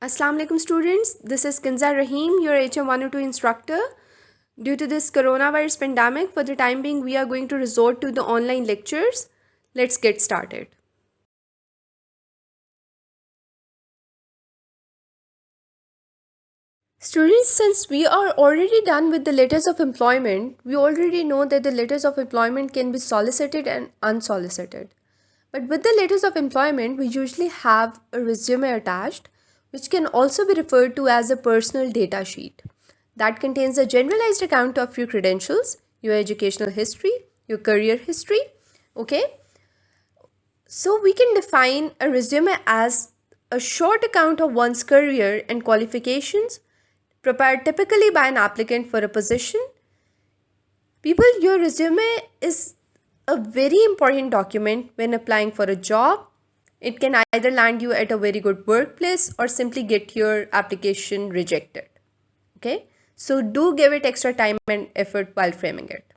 Assalamu alaikum students, this is Kinza Rahim, your HM102 instructor. Due to this coronavirus pandemic, for the time being we are going to resort to the online lectures. Let's get started. Students, since we are already done with the letters of employment, we already know that the letters of employment can be solicited and unsolicited. But with the letters of employment, we usually have a resume attached, which can also be referred to as a personal data sheet that contains a generalized account of your credentials, your educational history, your career history. Okay, so we can define a resume as a short account of one's career and qualifications prepared typically by an applicant for a position. People, your resume is a very important document when applying for a job. It can either land you at a very good workplace or simply get your application rejected. Okay, so do give it extra time and effort while framing it.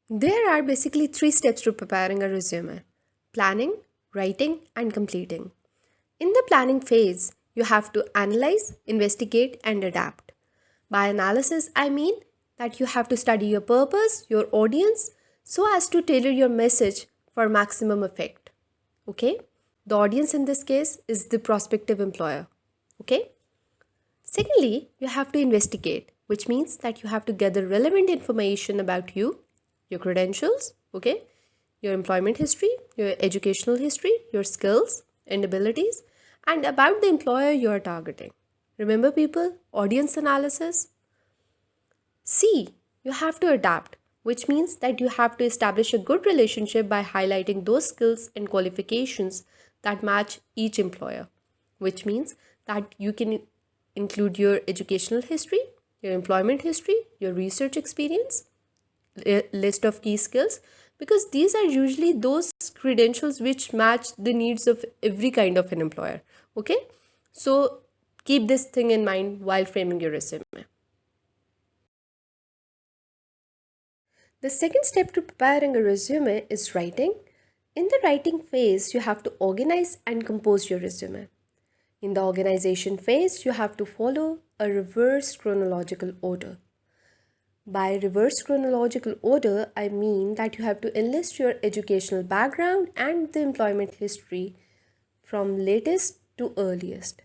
There are basically three steps to preparing a resume: planning, writing, and completing. In the planning phase, you have to analyze, investigate, and adapt. By analysis, I mean that you have to study your purpose, your audience, so as to tailor your message for maximum effect. Okay? The audience in this case is the prospective employer. Okay? Secondly, you have to investigate, which means that you have to gather relevant information about you, your credentials, okay, your employment history, your educational history, your skills and abilities, and about the employer you are targeting. Remember, people, audience analysis. C, you have to adapt, which means that you have to establish a good relationship by highlighting those skills and qualifications that match each employer, which means that you can include your educational history, your employment history, your research experience, list of key skills, because these are usually those credentials which match the needs of every kind of an employer. Okay, so keep this thing in mind while framing your resume. The second step to preparing a resume is writing. In the writing phase, you have to organize and compose your resume. In the organization phase, you have to follow a reverse chronological order. By reverse chronological order, I mean that you have to enlist your educational background and the employment history from latest to earliest.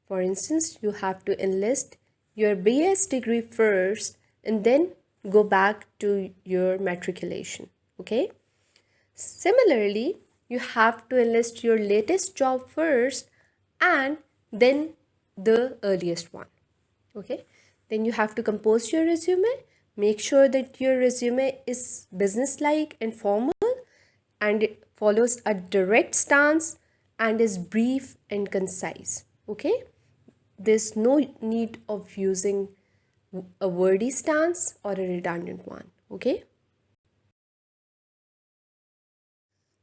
For instance, you have to enlist your BS degree first and then go back to your matriculation. Okay? Similarly, you have to enlist your latest job first and then the earliest one. Okay? Then you have to compose your resume. Make sure that your resume is business-like and formal and it follows a direct stance and is brief and concise. Okay? There's no need of using a wordy stance or a redundant one. Okay?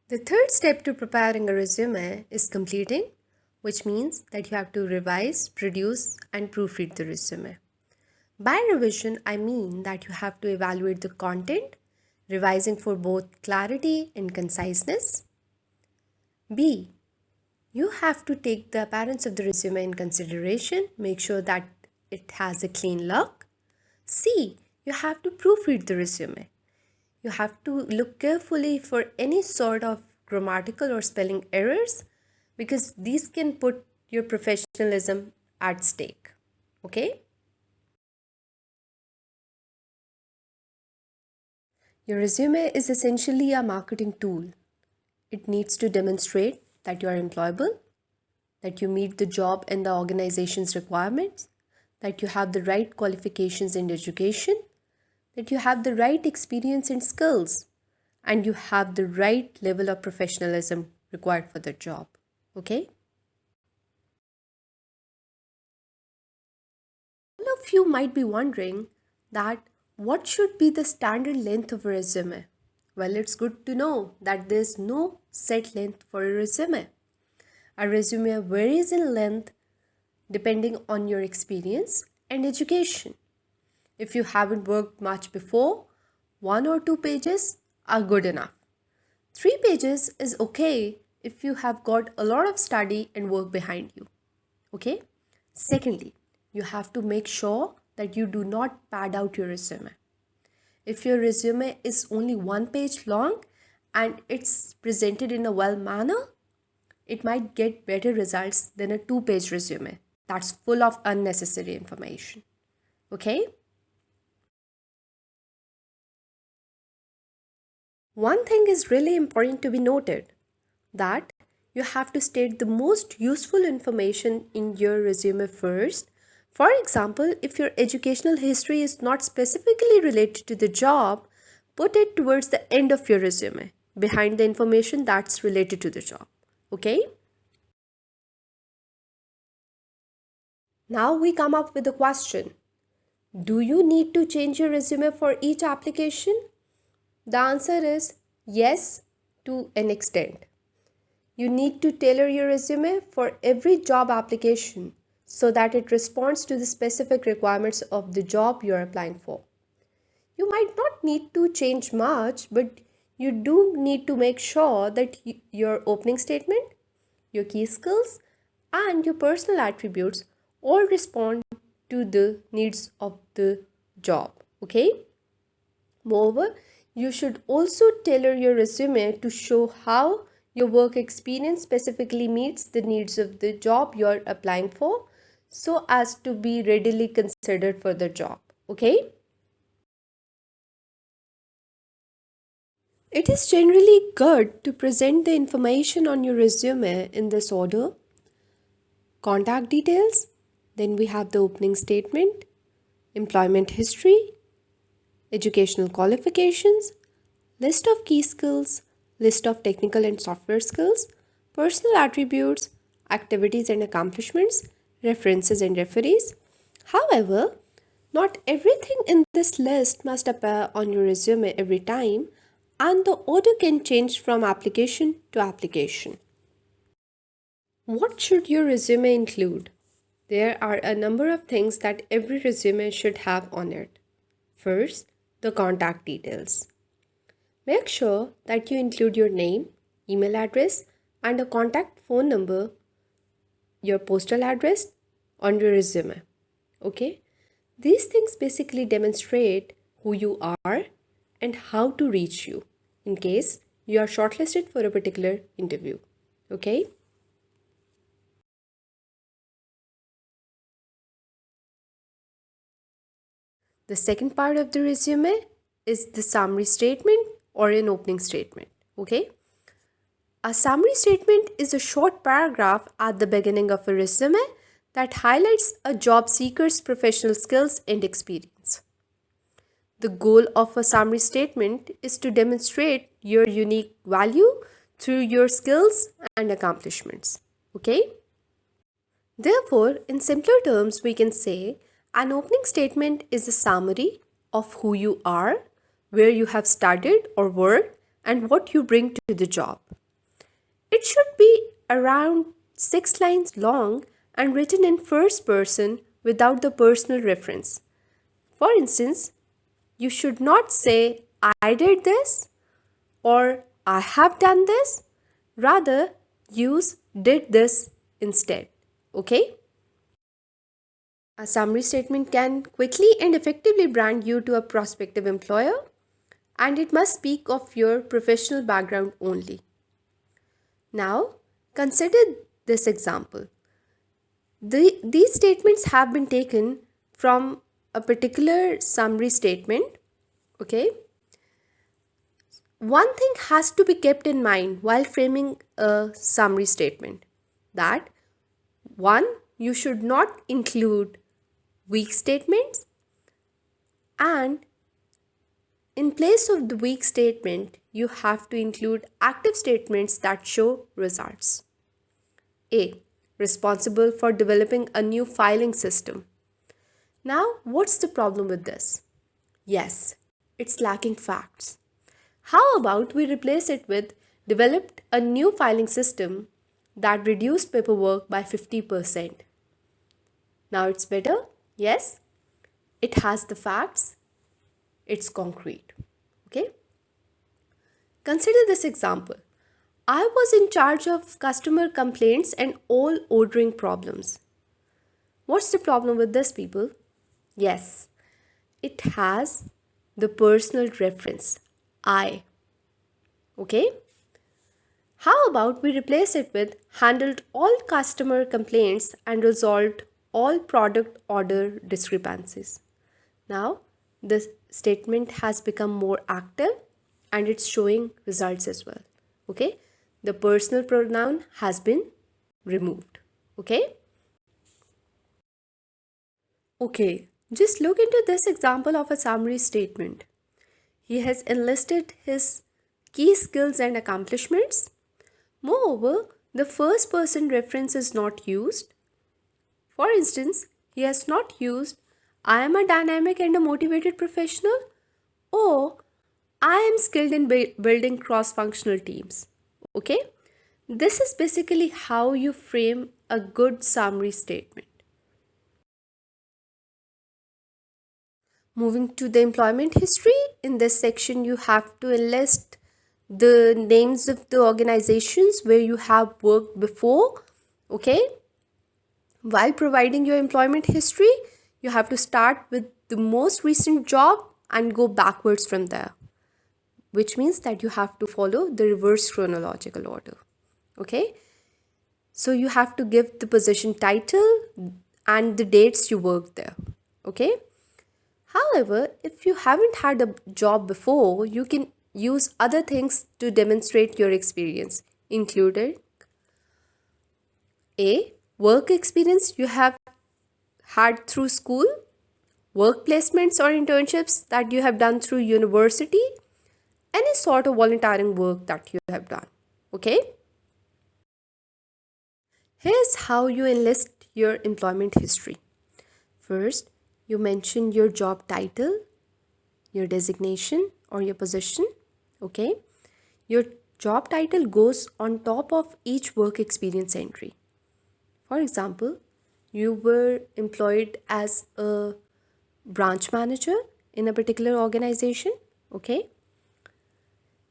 The third step to preparing a resume is completing, which means that you have to revise, produce, and proofread the resume. By revision, I mean that you have to evaluate the content, revising for both clarity and conciseness. B, you have to take the appearance of the resume in consideration, make sure that it has a clean look. C, you have to proofread the resume. You have to look carefully for any sort of grammatical or spelling errors because these can put your professionalism at stake. Okay? Your resume is essentially a marketing tool. It needs to demonstrate that you are employable, that you meet the job and the organization's requirements, that you have the right qualifications and education, that you have the right experience and skills, and you have the right level of professionalism required for the job. Okay? All of you might be wondering that what should be the standard length of a resume? Well, it's good to know that there's no set length for a resume. A resume varies in length depending on your experience and education. If you haven't worked much before, 1 or 2 pages are good enough. 3 pages is okay if you have got a lot of study and work behind you. Okay? Secondly, you have to make sure that you do not pad out your resume. If your resume is only 1 page long and it's presented in a well manner, it might get better results than a 2 page resume that's full of unnecessary information. Okay? One thing is really important to be noted, that you have to state the most useful information in your resume first. For example, if your educational history is not specifically related to the job, put it towards the end of your resume, behind the information that's related to the job. Okay? Now we come up with a question. Do you need to change your resume for each application? The answer is yes, to an extent. You need to tailor your resume for every job application so that it responds to the specific requirements of the job you are applying for. You might not need to change much, but you do need to make sure that your opening statement, your key skills, and your personal attributes all respond to the needs of the job. Okay? Moreover, you should also tailor your resume to show how your work experience specifically meets the needs of the job you're applying for so as to be readily considered for the job. Okay? It is generally good to present the information on your resume in this order: contact details, then we have the opening statement, employment history, educational qualifications, list of key skills, list of technical and software skills, personal attributes, activities and accomplishments, references and referees. However, not everything in this list must appear on your resume every time, and the order can change from application to application. What should your resume include? There are a number of things that every resume should have on it. First, the contact details. Make sure that you include your name, email address, and a contact phone number, your postal address on your resume. Okay? These things basically demonstrate who you are and how to reach you in case you are shortlisted for a particular interview. Okay? The second part of the resume is the summary statement or an opening statement. Okay? A summary statement is a short paragraph at the beginning of a resume that highlights a job seeker's professional skills and experience. The goal of a summary statement is to demonstrate your unique value through your skills and accomplishments. Okay? Therefore, in simpler terms, we can say an opening statement is a summary of who you are, where you have studied or worked, and what you bring to the job. It should be around 6 lines long and written in first person without the personal reference. For instance, you should not say, I did this or I have done this. Rather, use did this instead. Okay? A summary statement can quickly and effectively brand you to a prospective employer, and it must speak of your professional background only. Now, consider this example. These statements have been taken from a particular summary statement. Okay? One thing has to be kept in mind while framing a summary statement, that one, you should not include weak statements, and in place of the weak statement, you have to include active statements that show results. A. Responsible for developing a new filing system. Now, what's the problem with this? Yes, it's lacking facts. How about we replace it with developed a new filing system that reduced paperwork by 50%. Now it's better? Yes, it has the facts, it's concrete. Okay? Consider this example. I was in charge of customer complaints and all ordering problems. What's the problem with this, people? Yes, it has the personal reference, I. Okay? How about we replace it with handled all customer complaints and resolved all product order discrepancies? Now, the statement has become more active and it's showing results as well. Okay? The personal pronoun has been removed. Okay? Okay, just look into this example of a summary statement. He has enlisted his key skills and accomplishments. Moreover, the first person reference is not used. For instance, he has not used I am a dynamic and a motivated professional or I am skilled in building cross functional teams. Okay? This is basically how you frame a good summary statement. Moving to the employment history, in this section you have to enlist the names of the organizations where you have worked before. Okay? While providing your employment history, you have to start with the most recent job and go backwards from there, which means that you have to follow the reverse chronological order. Okay? So you have to give the position title and the dates you worked there. Okay? However, if you haven't had a job before, you can use other things to demonstrate your experience, included A. Work experience you have had through school, work placements or internships that you have done through university, any sort of volunteering work that you have done. Okay? Here's how you enlist your employment history. First, you mention your job title, your designation or your position. Okay? Your job title goes on top of each work experience entry. For example, you were employed as a branch manager in a particular organization. Okay?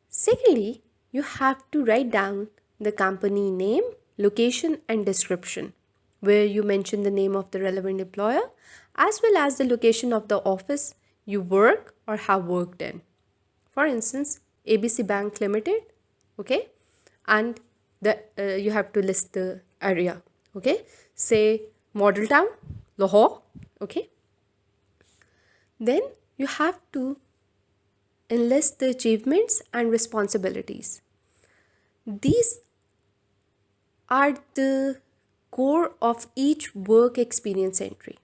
Secondly, you have to write down the company name, location, and description, where you mention the name of the relevant employer as well as the location of the office you work or have worked in. For instance, ABC Bank Limited, okay, and you have to list the area, okay. Say Model Town, Lahore, okay. Then you have to enlist the achievements and responsibilities. These are the core of each work experience entry.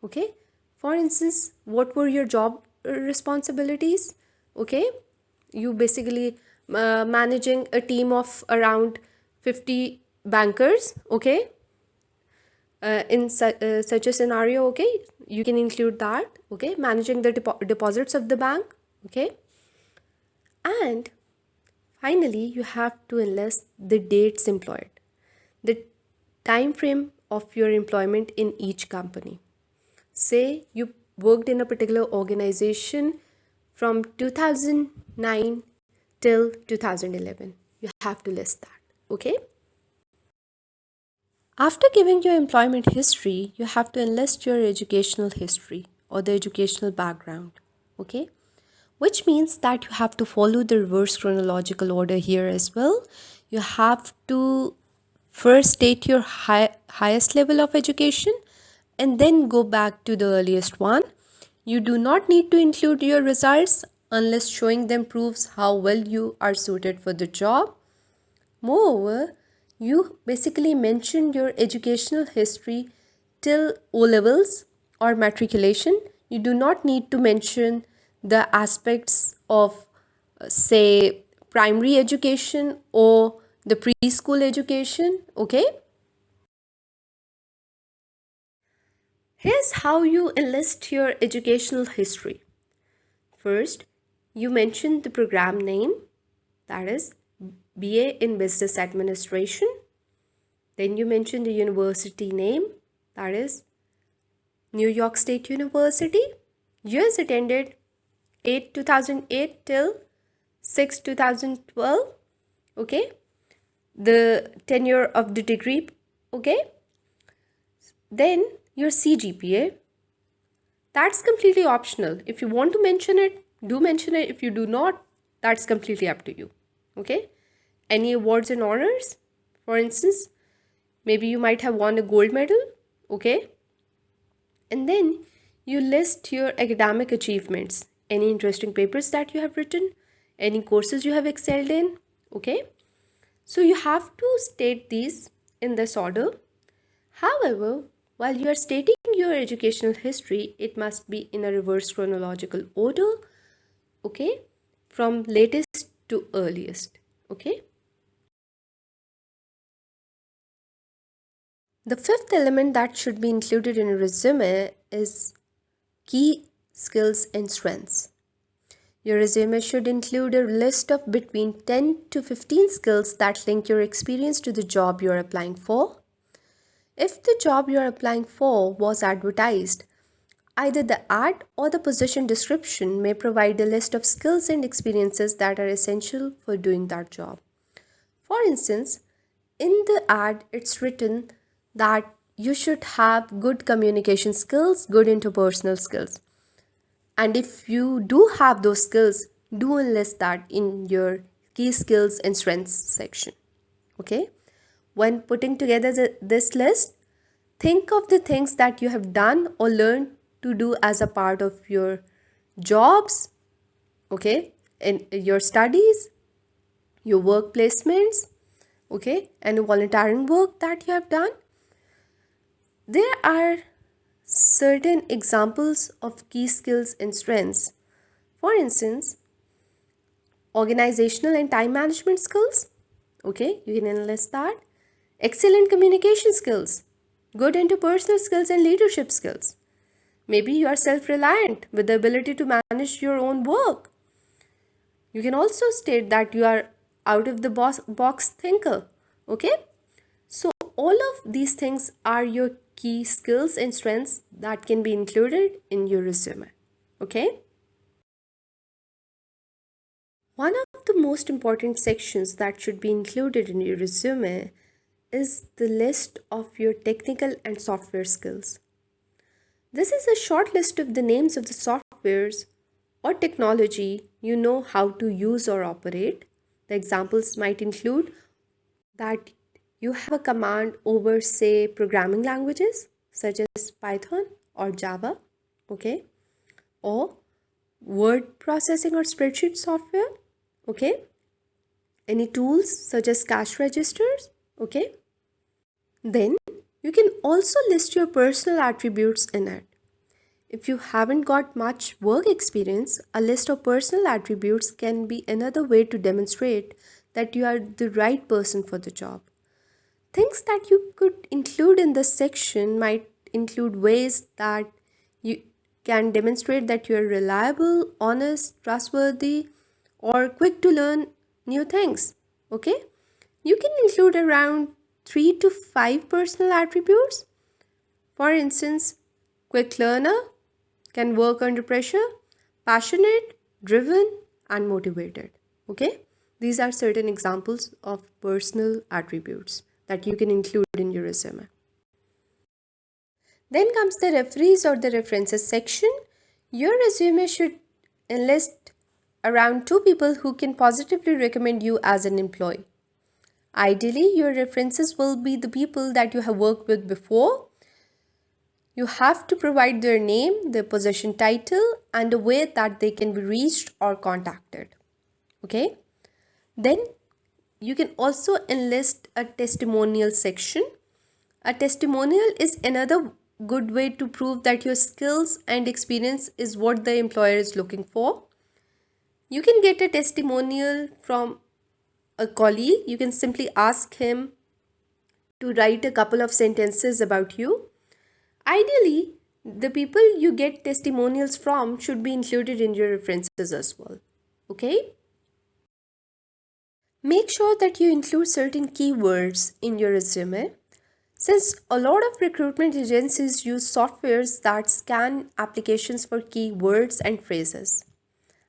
Okay? For instance, what were your job responsibilities? Okay? You basically managing a team of around 50 bankers. Okay? In such a scenario, okay, you can include that. Okay? Managing the deposits of the bank. Okay? And finally, you have to enlist the dates employed, the time frame of your employment in each company. Say you worked in a particular organization from 2009 till 2011. You have to list that. Okay? After giving your employment history, you have to enlist your educational history or the educational background. Okay? Which means that you have to follow the reverse chronological order here as well. You have to first state your highest level of education and then go back to the earliest one. You do not need to include your results unless showing them proves how well you are suited for the job. Moreover, you basically mention your educational history till O levels or matriculation. You do not need to mention the aspects of, say, primary education or the preschool education. Okay? Here's how you enlist your educational history. First, you mention the program name, that is BA in Business Administration. Then you mention the university name, that is New York State University. Years attended 8 2008 till 6 2012. okay, the tenure of the degree, okay, then your CGPA. That's completely optional. If you want to mention it, do mention it. If you do not, that's completely up to you. Okay? Any awards and honors, for instance, maybe you might have won a gold medal. Okay? And then you list your academic achievements, any interesting papers that you have written, any courses you have excelled in. Okay? So you have to state these in this order. However, while you are stating your educational history, it must be in a reverse chronological order, okay, from latest to earliest, okay. The fifth element that should be included in a resume is key skills and strengths. Your resume should include a list of between 10 to 15 skills that link your experience to the job you're applying for. If the job you're applying for was advertised, either the ad or the position description may provide a list of skills and experiences that are essential for doing that job. For instance, in the ad, it's written that you should have good communication skills, good interpersonal skills. And if you do have those skills, do enlist that in your key skills and strengths section. Okay? When putting together this list, think of the things that you have done or learned to do as a part of your jobs, okay, in your studies, your work placements, okay, and volunteering work that you have done. There are certain examples of key skills and strengths. For instance, organizational and time management skills, okay, you can enlist that. Excellent communication skills, good interpersonal skills and leadership skills. Maybe you are self reliant with the ability to manage your own work. You can also state that you are out of the box thinker. Okay? So, all of these things are your key skills and strengths that can be included in your resume. Okay? One of the most important sections that should be included in your resume is the list of your technical and software skills. This is a short list of the names of the softwares or technology you know how to use or operate. The examples might include that you have a command over, say, programming languages such as Python or Java, okay, or word processing or spreadsheet software, okay, any tools such as cash registers, okay. Then you can also list your personal attributes in it. If you haven't got much work experience, a list of personal attributes can be another way to demonstrate that you are the right person for the job. Things that you could include in this section might include ways that you can demonstrate that you are reliable, honest, trustworthy, or quick to learn new things. Okay? You can include around 3 to 5 personal attributes. For instance, quick learner, can work under pressure, passionate, driven, and motivated. Okay? These are certain examples of personal attributes that you can include in your resume. Then comes the referees or the references section. Your resume should enlist around 2 people who can positively recommend you as an employee. Ideally, your references will be the people that you have worked with before. You have to provide their name, their position title, and a way that they can be reached or contacted. Okay? Then you can also enlist a testimonial section. A testimonial is another good way to prove that your skills and experience is what the employer is looking for. You can get a testimonial from a colleague. You can simply ask him to write a couple of sentences about you. Ideally, the people you get testimonials from should be included in your references as well. Okay? Make sure that you include certain keywords in your resume. Since a lot of recruitment agencies use softwares that scan applications for keywords and phrases.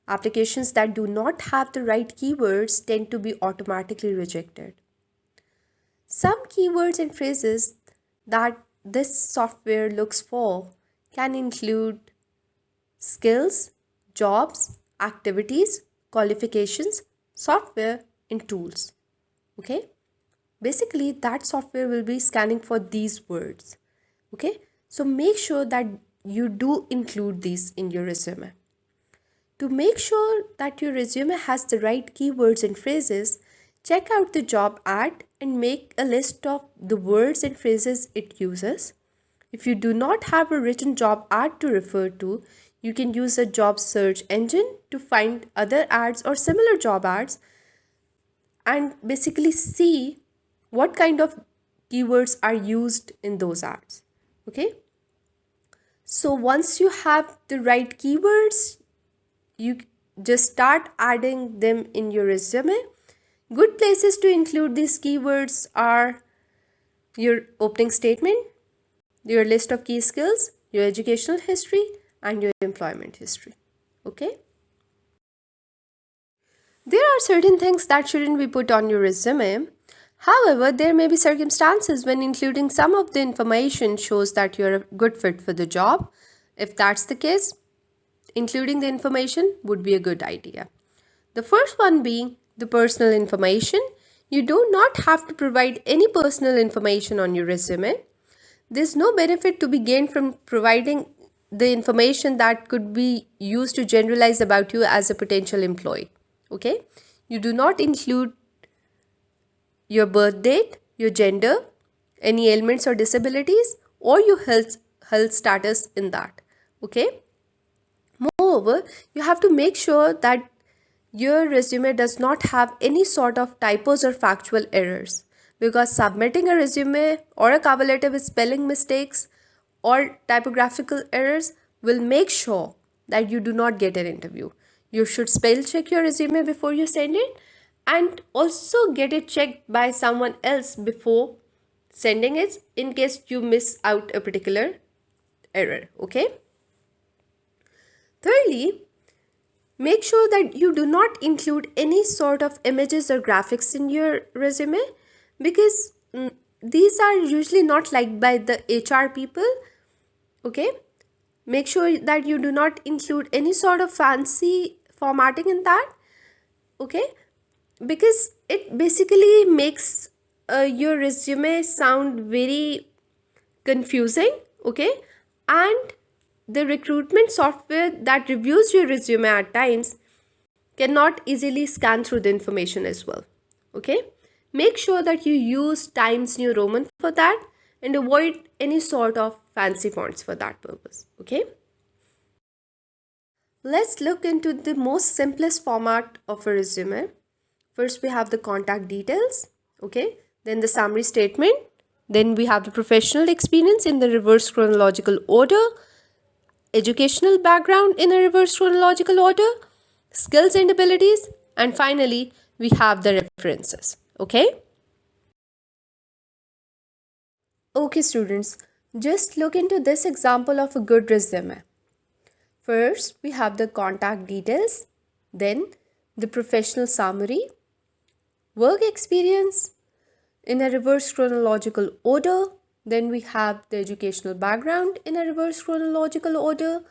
Applications that do not have the right keywords tend to be automatically rejected. Some keywords and phrases that this software looks for can include skills, jobs, activities, qualifications, software, and tools. Okay? Basically, that software will be scanning for these words. Okay? So make sure that you do include these in your resume. To make sure that your resume has the right keywords and phrases, check out the job ad and make a list of the words and phrases it uses. If you do not have a written job ad to refer to, you can use a job search engine to find other ads or similar job ads and basically see what kind of keywords are used in those ads. Okay? So once you have the right keywords, you just start adding them in your resume. Good places to include these keywords are your opening statement, your list of key skills, your educational history, and your employment history. Okay? There are certain things that shouldn't be put on your resume. However, there may be circumstances when including some of the information shows that you're a good fit for the job. If that's the case, including the information would be a good idea. The first one being the personal information. You do not have to provide any personal information on your resume. There's no benefit to be gained from providing the information that could be used to generalize about you as a potential employee. Okay? You do not include your birth date, your gender, any ailments or disabilities, or your health status in that. Okay? Moreover, you have to make sure that your resume does not have any sort of typos or factual errors, because submitting a resume or a cover letter with spelling mistakes or typographical errors will make sure that you do not get an interview. You should spell check your resume before you send it and also get it checked by someone else before sending it in case you miss out a particular error. Okay? Thirdly, make sure that you do not include any sort of images or graphics in your resume, because these are usually not liked by the HR people. Okay? Make sure that you do not include any sort of fancy formatting in that. Okay? Because it basically makes your resume sound very confusing. Okay? And the recruitment software that reviews your resume at times cannot easily scan through the information as well. Okay? Make sure that you use Times New Roman for that and avoid any sort of fancy fonts for that purpose. Okay? Let's look into the most simplest format of a resume. First, we have the contact details. Okay? Then the summary statement. Then we have the professional experience in the reverse chronological order, educational background in a reverse chronological order, skills and abilities, and finally we have the references. Okay? Okay students, just look into this example of a good resume. First we have the contact details, then the professional summary, work experience in a reverse chronological order, then we have the educational background in a reverse chronological order,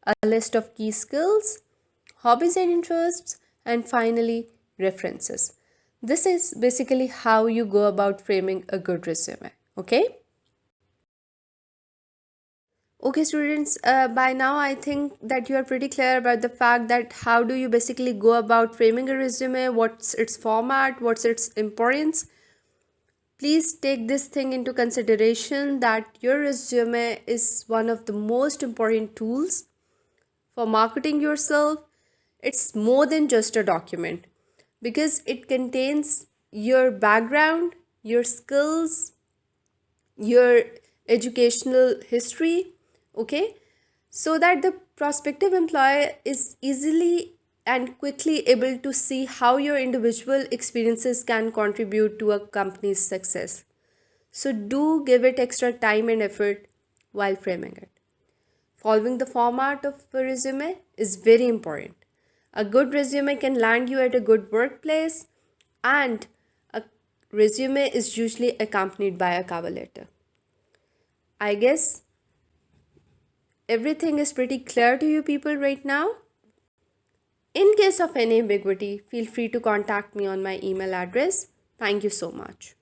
a list of key skills, hobbies and interests, and finally references. This is basically how you go about framing a good resume. Okay? Okay students, by now I think that you are pretty clear about the fact that how do you basically go about framing a resume, what's its format, what's its importance. Please take this thing into consideration that your resume is one of the most important tools for marketing yourself. It's more than just a document because it contains your background, your skills, your educational history, okay? So that the prospective employer is easily and quickly able to see how your individual experiences can contribute to a company's success. So do give it extra time and effort while framing it. Following the format of a resume is very important. A good resume can land you at a good workplace, and a resume is usually accompanied by a cover letter. I guess everything is pretty clear to you people right now. In case of any ambiguity, feel free to contact me on my email address. Thank you so much.